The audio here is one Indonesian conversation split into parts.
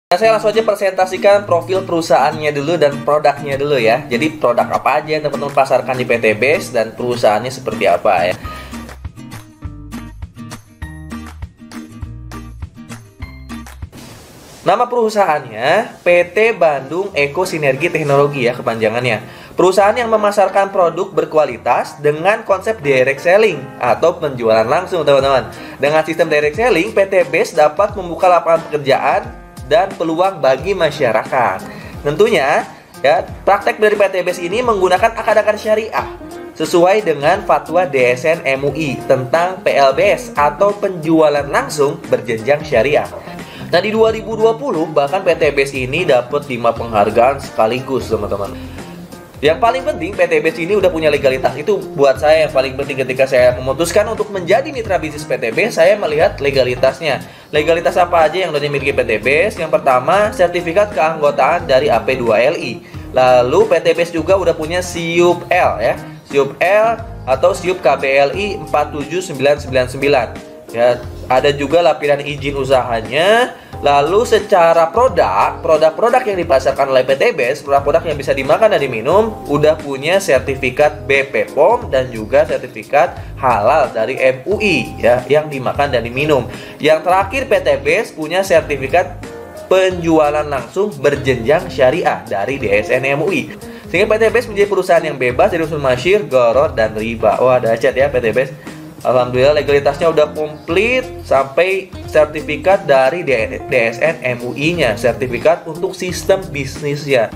Nah, saya langsung aja presentasikan profil perusahaannya dulu dan produknya dulu ya. Jadi produk apa aja yang teman-teman pasarkan di PT Base dan perusahaannya seperti apa ya. Nama perusahaannya PT Bandung Eko Sinergi Teknologi ya kepanjangannya. Perusahaan yang memasarkan produk berkualitas dengan konsep direct selling atau penjualan langsung teman-teman. Dengan sistem direct selling, PT Base dapat membuka lapangan pekerjaan dan peluang bagi masyarakat. Tentunya, ya, praktek dari PT Base ini menggunakan akad-akad syariah sesuai dengan fatwa DSN MUI tentang PLBS atau penjualan langsung berjenjang syariah. Nah, di 2020 bahkan PT Base ini dapat 5 penghargaan sekaligus, teman-teman. Yang paling penting, PT Base ini udah punya legalitas. Itu buat saya yang paling penting ketika saya memutuskan untuk menjadi mitra bisnis PT Base. Saya melihat legalitasnya. Legalitas apa aja yang sudah dimiliki PT Base? Yang pertama, sertifikat keanggotaan dari AP2LI. Lalu PT Base juga udah punya SIUP L ya. SIUP L atau SIUP KBLI 47999. Ya, ada juga lampiran izin usahanya. Lalu secara produk-produk yang dipasarkan oleh PT Base, produk-produk yang bisa dimakan dan diminum, udah punya sertifikat BP POM dan juga sertifikat halal dari MUI ya, yang dimakan dan diminum. Yang terakhir, PT Base punya sertifikat penjualan langsung berjenjang syariah dari DSN MUI. Sehingga PT Base menjadi perusahaan yang bebas dari unsur masyir, gharar, dan riba. Wah, dahsyat ya PT Base. Alhamdulillah legalitasnya udah komplit sampai sertifikat dari DSN MUI-nya, sertifikat untuk sistem bisnisnya.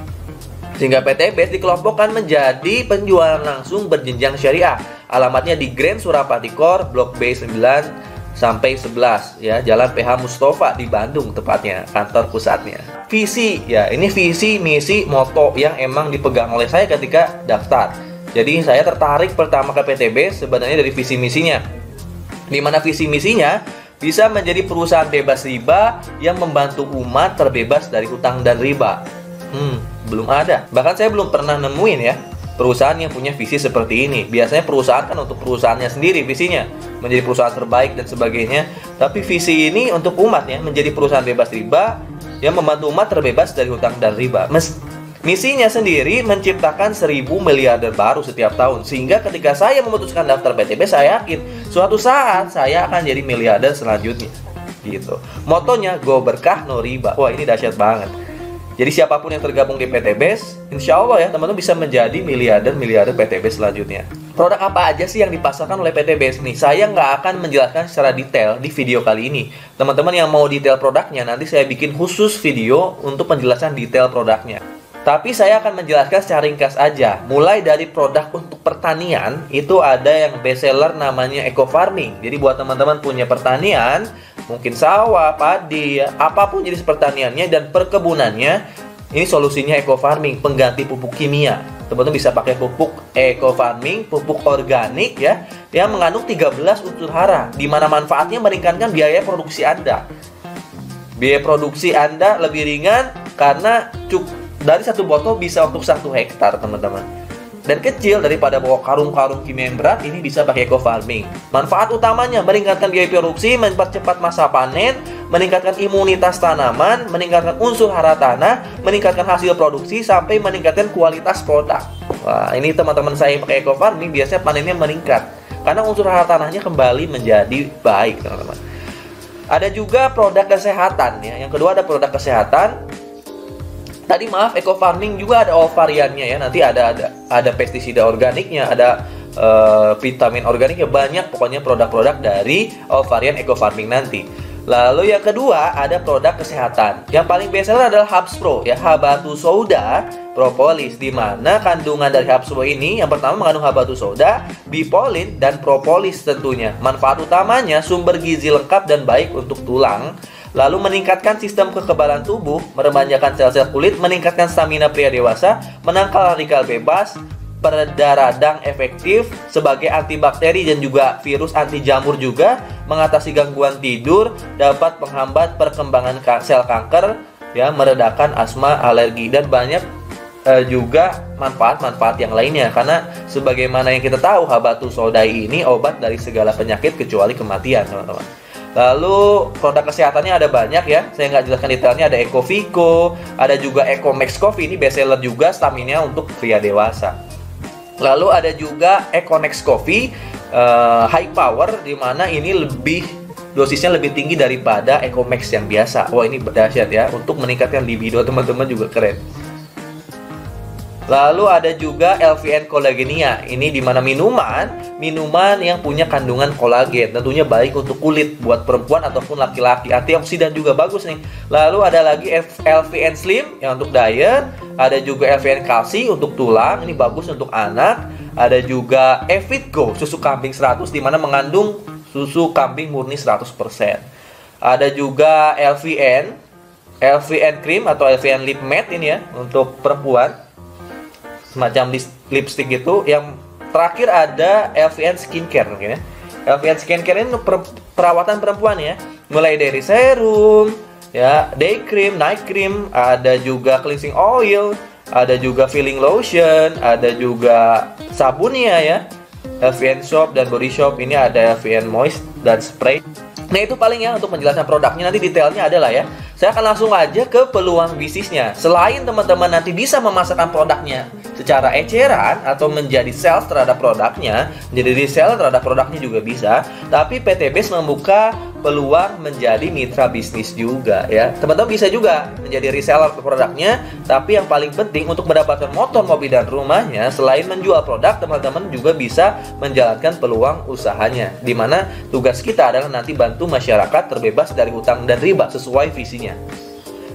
Sehingga PT Base dikelompokkan menjadi penjualan langsung berjenjang syariah. Alamatnya di Grand Surapati Core, Blok B 9 sampai 11 ya, Jalan PH Mustafa di Bandung tepatnya, kantor pusatnya. Visi ya, ini visi, misi, moto yang emang dipegang oleh saya ketika daftar. Jadi saya tertarik pertama ke PT Base sebenarnya dari visi misinya. Di mana visi misinya bisa menjadi perusahaan bebas riba yang membantu umat terbebas dari hutang dan riba. Belum ada. Bahkan saya belum pernah nemuin ya perusahaan yang punya visi seperti ini. Biasanya perusahaan kan untuk perusahaannya sendiri visinya, menjadi perusahaan terbaik dan sebagainya. Tapi visi ini untuk umat ya, menjadi perusahaan bebas riba yang membantu umat terbebas dari hutang dan riba. Misinya sendiri menciptakan 1000 miliarder baru setiap tahun. Sehingga ketika saya memutuskan daftar PT Base, saya yakin suatu saat saya akan jadi miliarder selanjutnya. Gitu. Motonya go berkah no riba. Wah, ini dahsyat banget. Jadi siapapun yang tergabung di PT Base, insya Allah ya teman-teman bisa menjadi miliarder PT Base selanjutnya. Produk apa aja sih yang dipasarkan oleh PT Base nih? Saya nggak akan menjelaskan secara detail di video kali ini. Teman-teman yang mau detail produknya, nanti saya bikin khusus video untuk penjelasan detail produknya. Tapi saya akan menjelaskan secara ringkas aja. Mulai dari produk untuk pertanian, itu ada yang best seller namanya eco farming. Jadi buat teman-teman punya pertanian, mungkin sawah, padi, apapun jenis pertaniannya dan perkebunannya, ini solusinya eco farming, pengganti pupuk kimia. Teman-teman bisa pakai pupuk eco farming, pupuk organik ya, yang mengandung 13 unsur hara, di mana manfaatnya meningkatkan biaya produksi Anda. Biaya produksi Anda lebih ringan karena dari satu botol bisa untuk 1 hektar teman-teman. Dan kecil daripada bawa karung-karung kimia yang berat, ini bisa pakai eco farming. Manfaat utamanya meningkatkan biaya produksi, mempercepat masa panen, meningkatkan imunitas tanaman, meningkatkan unsur hara tanah, meningkatkan hasil produksi, sampai meningkatkan kualitas produk. Wah, ini teman-teman saya yang pakai eco farming biasanya panennya meningkat karena unsur hara tanahnya kembali menjadi baik, teman-teman. Ada juga produk kesehatan ya. Yang kedua ada produk kesehatan. Tadi maaf, eco farming juga ada all variannya ya. Nanti ada pestisida organiknya, ada vitamin organiknya, banyak pokoknya produk-produk dari all varian eco farming nanti. Lalu yang kedua ada produk kesehatan. Yang paling best seller adalah Hubs Pro ya, Habatus Sauda Propolis, di mana kandungan dari Hubs Pro ini yang pertama mengandung Habatus Sauda, bipolin dan propolis tentunya. Manfaat utamanya sumber gizi lengkap dan baik untuk tulang. Lalu meningkatkan sistem kekebalan tubuh, meremajakan sel-sel kulit, meningkatkan stamina pria dewasa, menangkal radikal bebas, pereda radang efektif sebagai antibakteri dan juga virus, anti jamur juga, mengatasi gangguan tidur, dapat menghambat perkembangan sel kanker, ya, meredakan asma, alergi, dan banyak juga manfaat-manfaat yang lainnya. Karena sebagaimana yang kita tahu, Habatus Sauda ini obat dari segala penyakit kecuali kematian, teman-teman. Lalu produk kesehatannya ada banyak ya, saya nggak jelaskan detailnya. Ada Ecovico, ada juga Ecomax Coffee, ini best seller juga, stamina untuk pria dewasa. Lalu ada juga Econex Coffee high power, dimana ini dosisnya lebih tinggi daripada Ecomax yang biasa. Wah, ini dahsyat ya, untuk meningkatkan libido teman-teman juga keren. Lalu ada juga LVN Collagenea. Ini dimana minuman yang punya kandungan kolagen. Tentunya baik untuk kulit, buat perempuan ataupun laki-laki. Antioksidan juga bagus nih. Lalu ada lagi LVN Slim yang untuk diet. Ada juga LVN Kalsi untuk tulang. Ini bagus untuk anak. Ada juga Evit Go susu kambing 100, dimana mengandung susu kambing murni 100%. Ada juga LVN Cream atau LVN Lip Matte ini ya, untuk perempuan, semacam lipstick gitu. Yang terakhir ada LVN Skincare mungkin ya. LVN Skincare ini untuk perawatan perempuan ya, mulai dari serum ya, day cream, night cream, ada juga cleansing oil, ada juga filling lotion, ada juga sabunnya ya, LVN Soap dan Body Shop. Ini ada LVN Moist dan Spray. Nah, itu paling ya untuk menjelaskan produknya. Nanti detailnya adalah ya. Saya akan langsung aja ke peluang bisnisnya. Selain teman-teman nanti bisa memasarkan produknya secara eceran atau menjadi sales terhadap produknya, menjadi reseller terhadap produknya juga bisa. Tapi PT Base membuka peluang menjadi mitra bisnis juga ya. Teman-teman bisa juga menjadi reseller produknya. Tapi yang paling penting untuk mendapatkan motor, mobil, dan rumahnya, selain menjual produk, teman-teman juga bisa menjalankan peluang usahanya. Dimana tugas kita adalah nanti bantu masyarakat terbebas dari utang dan riba sesuai visinya.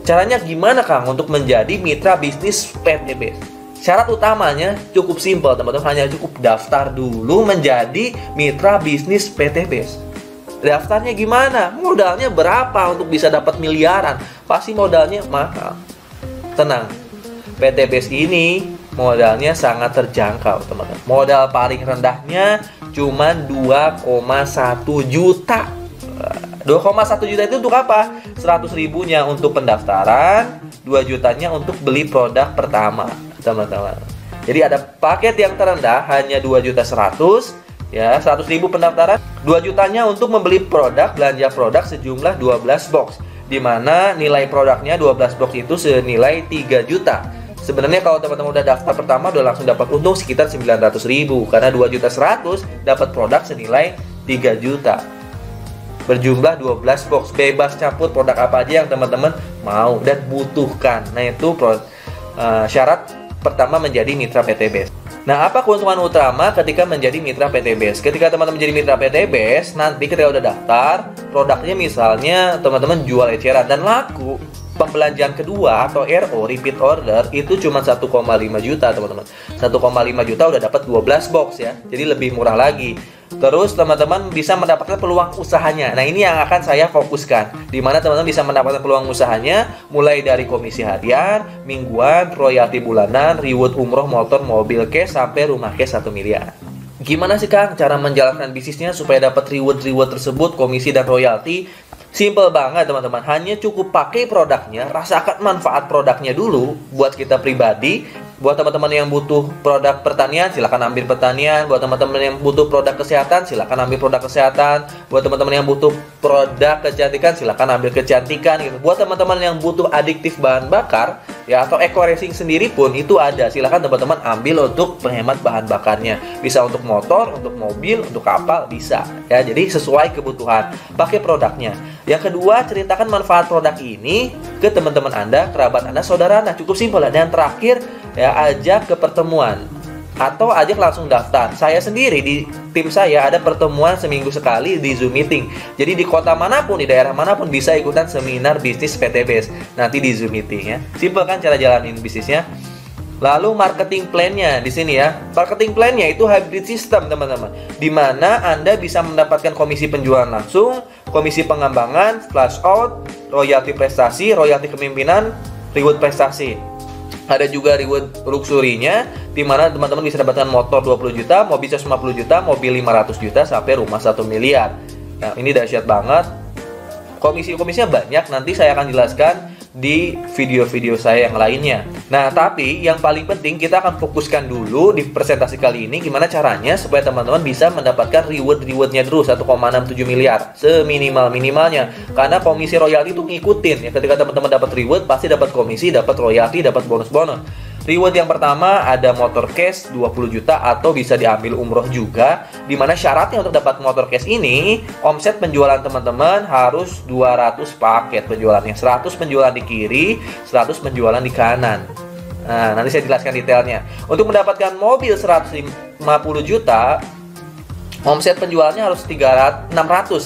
Caranya gimana Kang untuk menjadi mitra bisnis PT Base? Syarat utamanya cukup simpel teman-teman, hanya cukup daftar dulu menjadi mitra bisnis PT Base. Daftarnya gimana? Modalnya berapa untuk bisa dapat miliaran? Pasti modalnya mahal. Tenang, PT Base ini modalnya sangat terjangkau teman-teman. Modal paling rendahnya cuma 2,1 juta. 2,1 juta itu untuk apa? 100 ribunya untuk pendaftaran, 2 jutanya untuk beli produk pertama, teman-teman. Jadi ada paket yang terendah hanya 2.100.000 ya, 100 ribu pendaftaran, 2 jutanya untuk membeli produk, belanja produk sejumlah 12 box. Dimana nilai produknya 12 box itu senilai 3 juta. Sebenarnya kalau teman-teman udah daftar pertama udah langsung dapat untung sekitar 900.000, karena 2.100.000 dapat produk senilai 3 juta. Berjumlah 12 box, bebas campur produk apa aja yang teman-teman mau dan butuhkan. Nah, itu syarat pertama menjadi mitra PT Base. Nah, apa keuntungan utama ketika menjadi mitra PT Base? Ketika teman-teman menjadi mitra PT Base, nanti ketika udah daftar, produknya misalnya teman-teman jual eceran dan laku, pembelanjaan kedua atau RO, repeat order, itu cuma 1,5 juta teman-teman. 1,5 juta udah dapat 12 box ya, jadi lebih murah lagi. Terus teman-teman bisa mendapatkan peluang usahanya. Nah, ini yang akan saya fokuskan, di mana teman-teman bisa mendapatkan peluang usahanya mulai dari komisi harian, mingguan, royalti bulanan, reward umroh, motor, mobil cash, sampai rumah cash 1 miliar. Gimana sih Kang cara menjalankan bisnisnya supaya dapat reward tersebut, komisi dan royalti? Simple banget teman-teman, hanya cukup pakai produknya, rasakan manfaat produknya dulu buat kita pribadi. Buat teman-teman yang butuh produk pertanian, silakan ambil pertanian. Buat teman-teman yang butuh produk kesehatan, silakan ambil produk kesehatan. Buat teman-teman yang butuh produk kecantikan, silakan ambil kecantikan gitu. Buat teman-teman yang butuh adiktif bahan bakar ya, atau eco racing sendiri pun itu ada. Silakan teman-teman ambil untuk menghemat bahan bakarnya. Bisa untuk motor, untuk mobil, untuk kapal, bisa ya. Jadi sesuai kebutuhan, pakai produknya. Yang kedua, ceritakan manfaat produk ini ke teman-teman Anda, kerabat Anda, saudara Anda. Cukup simpel. Dan yang terakhir ya, ajak ke pertemuan atau ajak langsung daftar. Saya sendiri di tim saya ada pertemuan seminggu sekali di Zoom meeting. Jadi di kota manapun, di daerah manapun bisa ikutan seminar bisnis PT Base nanti di Zoom meeting ya. Simpel kan cara jalanin bisnisnya. Lalu marketing plan-nya di sini ya. Marketing plan-nya itu hybrid system teman-teman, di mana Anda bisa mendapatkan komisi penjualan langsung, komisi pengembangan, flash out, royalti prestasi, royalti kepemimpinan, reward prestasi. Ada juga reward luxury-nya, di mana teman-teman bisa dapatkan motor 20 juta, mobil 150 juta, mobil 500 juta, sampai rumah 1 miliar. Nah, ini dahsyat banget. Komisi-komisinya banyak, nanti saya akan jelaskan di video-video saya yang lainnya. Nah, tapi yang paling penting kita akan fokuskan dulu di presentasi kali ini gimana caranya supaya teman-teman bisa mendapatkan reward-rewardnya terus 1,67 miliar seminimal-minimalnya. Karena komisi royalti itu ngikutin ya, ketika teman-teman dapat reward pasti dapat komisi, dapat royalti, dapat bonus-bonus. Reward yang pertama ada motor cash 20 juta atau bisa diambil umroh juga, dimana syaratnya untuk dapat motor cash ini omset penjualan teman-teman harus 200 paket penjualannya, 100 penjualan di kiri, 100 penjualan di kanan. Nah, nanti saya jelaskan detailnya. Untuk mendapatkan mobil 150 juta, omset penjualannya harus 600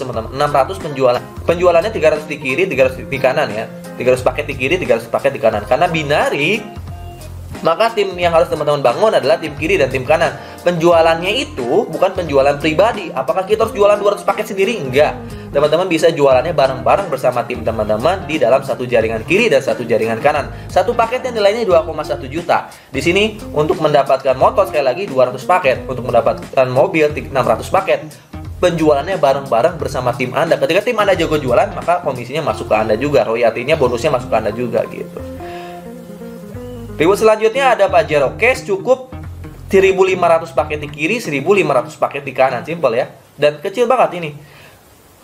teman-teman, 600 penjualan. Penjualannya 300 di kiri, 300 di kanan ya. 300 paket di kiri, 300 paket di kanan. Karena binari, maka tim yang harus teman-teman bangun adalah tim kiri dan tim kanan. Penjualannya itu bukan penjualan pribadi. Apakah kita harus jualan 200 paket sendiri? Enggak. Teman-teman bisa jualannya bareng-bareng bersama tim teman-teman di dalam satu jaringan kiri dan satu jaringan kanan. Satu paket yang nilainya 2,1 juta. Di sini untuk mendapatkan motor sekali lagi 200 paket. Untuk mendapatkan mobil 600 paket. Penjualannya bareng-bareng bersama tim Anda. Ketika tim Anda jago jualan, maka komisinya masuk ke Anda juga. Royaltinya, bonusnya masuk ke Anda juga gitu. Reward selanjutnya ada Pajero Cash, cukup 1.500 paket di kiri, 1.500 paket di kanan. Simple ya. Dan kecil banget ini.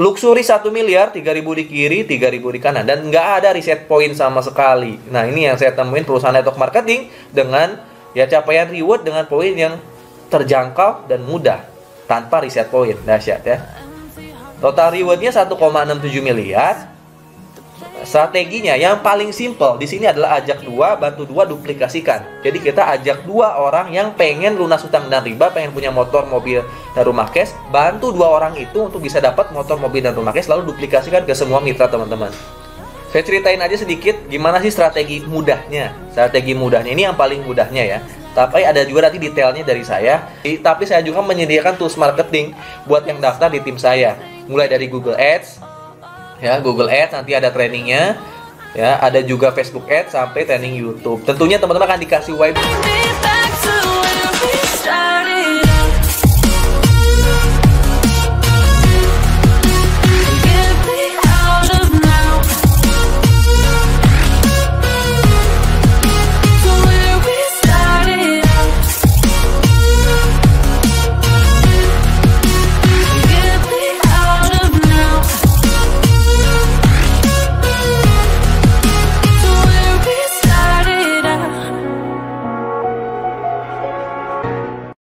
Luxury 1 miliar, 3.000 di kiri, 3.000 di kanan. Dan nggak ada reset point sama sekali. Nah, ini yang saya temuin perusahaan network marketing dengan ya capaian reward dengan poin yang terjangkau dan mudah. Tanpa reset point. Dahsyat ya. Total rewardnya 1,67 miliar. Strateginya yang paling simple di sini adalah ajak dua, bantu dua, duplikasikan. Jadi kita ajak dua orang yang pengen lunas hutang dan riba, pengen punya motor, mobil, dan rumah cash, bantu dua orang itu untuk bisa dapat motor, mobil, dan rumah cash, lalu duplikasikan ke semua mitra teman-teman. Saya ceritain aja sedikit gimana sih strategi mudahnya. Strategi mudahnya ini yang paling mudahnya ya. Tapi ada juga nanti detailnya dari saya. Tapi saya juga menyediakan tools marketing buat yang daftar di tim saya. Mulai dari Google Ads, ya Google Ads nanti ada trainingnya, ya ada juga Facebook Ads sampai training YouTube. Tentunya teman-teman akan dikasih web.